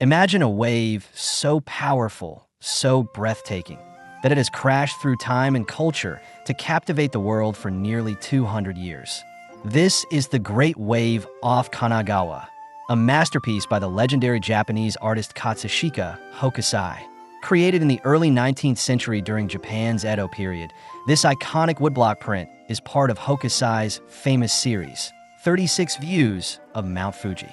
Imagine a wave so powerful, so breathtaking, that it has crashed through time and culture to captivate the world for nearly 200 years. This is the Great Wave off Kanagawa, a masterpiece by the legendary Japanese artist Katsushika Hokusai. Created in the early 19th century during Japan's Edo period, this iconic woodblock print is part of Hokusai's famous series, 36 Views of Mount Fuji.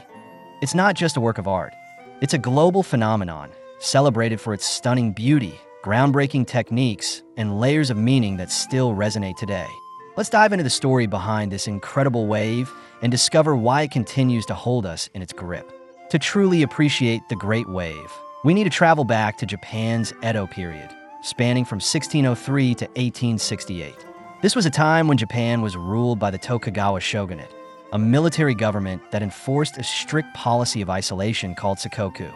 It's not just a work of art. It's a global phenomenon, celebrated for its stunning beauty, groundbreaking techniques, and layers of meaning that still resonate today. Let's dive into the story behind this incredible wave and discover why it continues to hold us in its grip. To truly appreciate the Great Wave, we need to travel back to Japan's Edo period, spanning from 1603 to 1868. This was a time when Japan was ruled by the Tokugawa shogunate, a military government that enforced a strict policy of isolation called sakoku.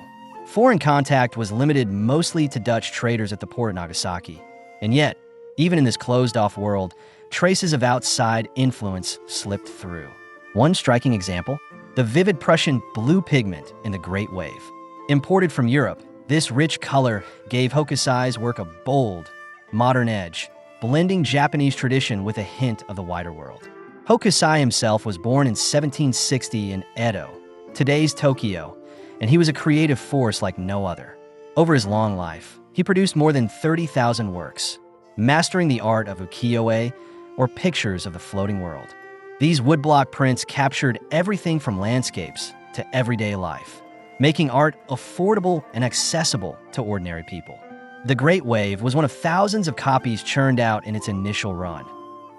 Foreign contact was limited mostly to Dutch traders at the port of Nagasaki. And yet, even in this closed-off world, traces of outside influence slipped through. One striking example, the vivid Prussian blue pigment in the Great Wave. Imported from Europe, this rich color gave Hokusai's work a bold, modern edge, blending Japanese tradition with a hint of the wider world. Hokusai himself was born in 1760 in Edo, today's Tokyo, and he was a creative force like no other. Over his long life, he produced more than 30,000 works, mastering the art of ukiyo-e, or pictures of the floating world. These woodblock prints captured everything from landscapes to everyday life, making art affordable and accessible to ordinary people. The Great Wave was one of thousands of copies churned out in its initial run.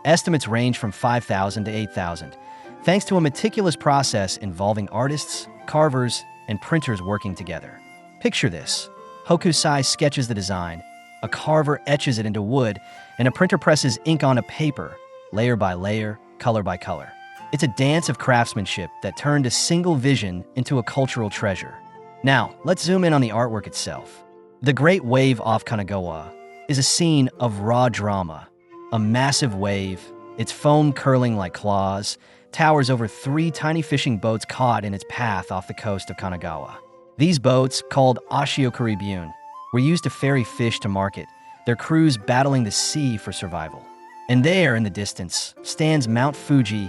Estimates range from 5,000 to 8,000, thanks to a meticulous process involving artists, carvers, and printers working together. Picture this. Hokusai sketches the design, a carver etches it into wood, and a printer presses ink onto paper, layer by layer, color by color. It's a dance of craftsmanship that turned a single vision into a cultural treasure. Now, let's zoom in on the artwork itself. The Great Wave off Kanagawa is a scene of raw drama. A massive wave, its foam curling like claws, towers over 3 tiny fishing boats caught in its path off the coast of Kanagawa. These boats, called ukiyo-e, were used to ferry fish to market, their crews battling the sea for survival. And there, in the distance, stands Mount Fuji,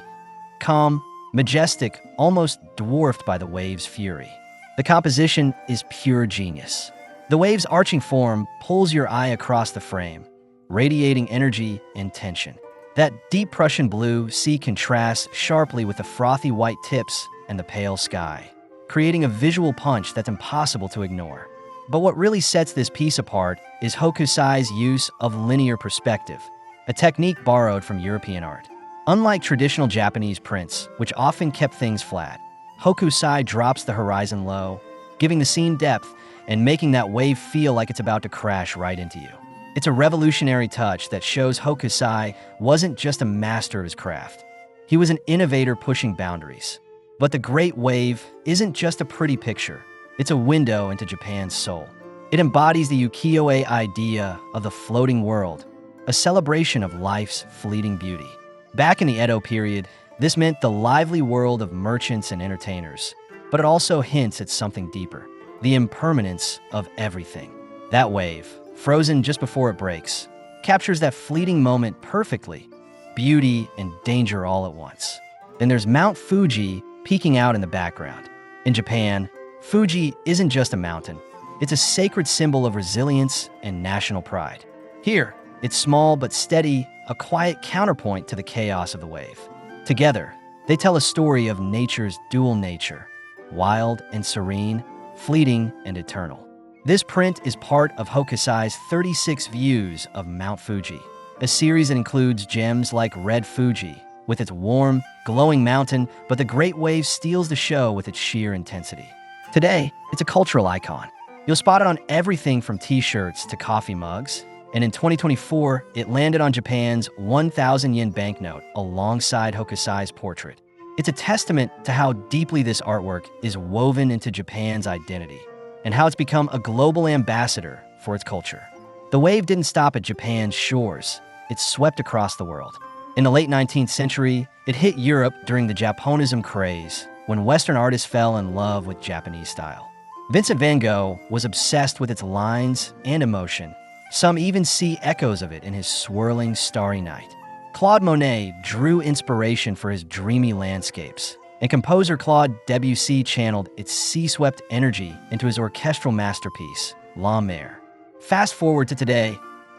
calm, majestic, almost dwarfed by the wave's fury. The composition is pure genius. The wave's arching form pulls your eye across the frame, radiating energy and tension. That deep Prussian blue sea contrasts sharply with the frothy white tips and the pale sky, creating a visual punch that's impossible to ignore. But what really sets this piece apart is Hokusai's use of linear perspective, a technique borrowed from European art. Unlike traditional Japanese prints, which often kept things flat, Hokusai drops the horizon low, giving the scene depth and making that wave feel like it's about to crash right into you. It's a revolutionary touch that shows Hokusai wasn't just a master of his craft. He was an innovator pushing boundaries. But the Great Wave isn't just a pretty picture. It's a window into Japan's soul. It embodies the ukiyo-e idea of the floating world, a celebration of life's fleeting beauty. Back in the Edo period, this meant the lively world of merchants and entertainers. But it also hints at something deeper, the impermanence of everything. That wave, frozen just before it breaks, captures that fleeting moment perfectly, beauty and danger all at once. Then there's Mount Fuji peeking out in the background. In Japan, Fuji isn't just a mountain. It's a sacred symbol of resilience and national pride. Here, it's small but steady, a quiet counterpoint to the chaos of the wave. Together, they tell a story of nature's dual nature, wild and serene, fleeting and eternal. This print is part of Hokusai's 36 Views of Mount Fuji, a series that includes gems like Red Fuji, with its warm, glowing mountain, but the Great Wave steals the show with its sheer intensity. Today, it's a cultural icon. You'll spot it on everything from t-shirts to coffee mugs, and in 2024, it landed on Japan's 1,000 yen banknote alongside Hokusai's portrait. It's a testament to how deeply this artwork is woven into Japan's identity, and how it's become a global ambassador for its culture. The wave didn't stop at Japan's shores. It swept across the world. In the late 19th century, it hit Europe during the Japonism craze, when Western artists fell in love with Japanese style. Vincent van Gogh was obsessed with its lines and emotion. Some even see echoes of it in his swirling starry night. Claude Monet drew inspiration for his dreamy landscapes, and composer Claude Debussy channeled its sea-swept energy into his orchestral masterpiece, La Mer. Fast forward to today,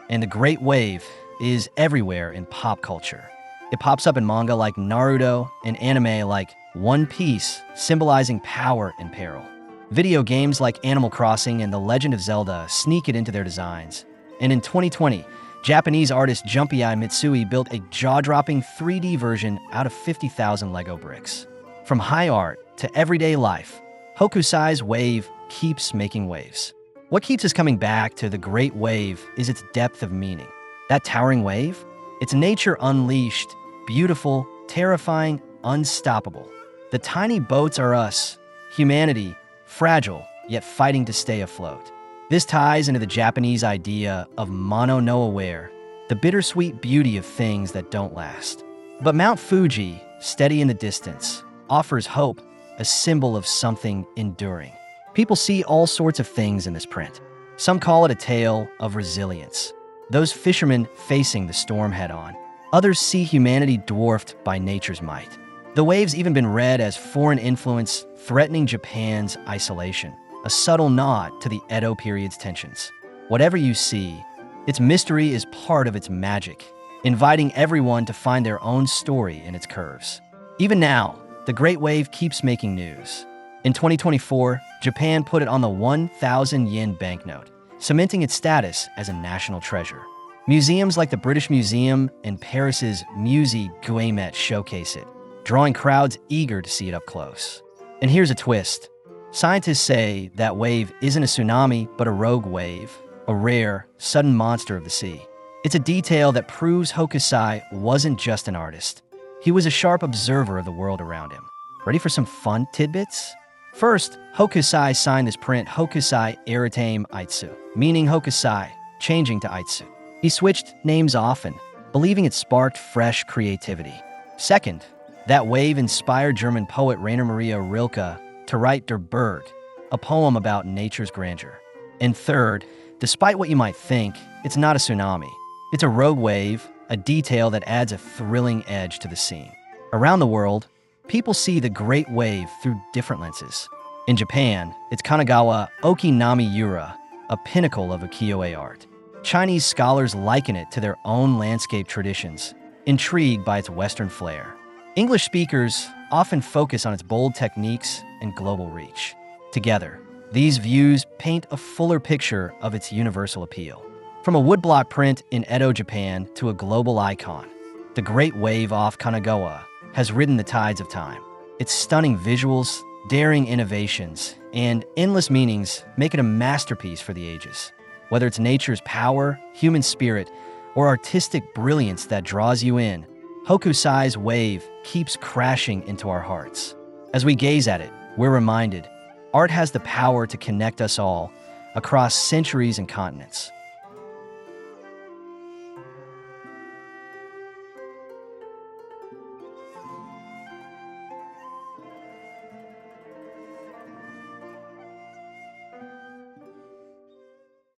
and the Great Wave is everywhere in pop culture. It pops up in manga like Naruto and anime like One Piece, symbolizing power and peril. Video games like Animal Crossing and The Legend of Zelda sneak it into their designs. And in 2020, Japanese artist Junpei Mitsui built a jaw-dropping 3D version out of 50,000 Lego bricks. From high art to everyday life, Hokusai's wave keeps making waves. What keeps us coming back to the Great Wave is its depth of meaning. That towering wave? It's nature unleashed, beautiful, terrifying, unstoppable. The tiny boats are us, humanity, fragile, yet fighting to stay afloat. This ties into the Japanese idea of mono no aware, the bittersweet beauty of things that don't last. But Mount Fuji, steady in the distance, offers hope, a symbol of something enduring. People see all sorts of things in this print. Some call it a tale of resilience. Those fishermen facing the storm head-on. Others see humanity dwarfed by nature's might. The wave's even been read as foreign influence threatening Japan's isolation, a subtle nod to the Edo period's tensions. Whatever you see, its mystery is part of its magic, inviting everyone to find their own story in its curves. Even now, the Great Wave keeps making news. In 2024, Japan put it on the 1,000 yen banknote, cementing its status as a national treasure. Museums like the British Museum and Paris's Musée Guémet showcase it, drawing crowds eager to see it up close. And here's a twist. Scientists say that wave isn't a tsunami, but a rogue wave, a rare, sudden monster of the sea. It's a detail that proves Hokusai wasn't just an artist. He was a sharp observer of the world around him. Ready for some fun tidbits? First, Hokusai signed this print Hokusai Aratame Aitsu, meaning Hokusai, changing to Aitsu. He switched names often, believing it sparked fresh creativity. Second, that wave inspired German poet Rainer Maria Rilke to write Der Berg, a poem about nature's grandeur. And third, despite what you might think, it's not a tsunami. It's a rogue wave, a detail that adds a thrilling edge to the scene. Around the world, people see the Great Wave through different lenses. In Japan, it's Kanagawa Okinami-yura, a pinnacle of ukiyo-e art. Chinese scholars liken it to their own landscape traditions, intrigued by its Western flair. English speakers often focus on its bold techniques and global reach. Together, these views paint a fuller picture of its universal appeal. From a woodblock print in Edo, Japan, to a global icon, the Great Wave off Kanagawa has ridden the tides of time. Its stunning visuals, daring innovations, and endless meanings make it a masterpiece for the ages. Whether it's nature's power, human spirit, or artistic brilliance that draws you in, Hokusai's wave keeps crashing into our hearts. As we gaze at it, we're reminded, art has the power to connect us all across centuries and continents.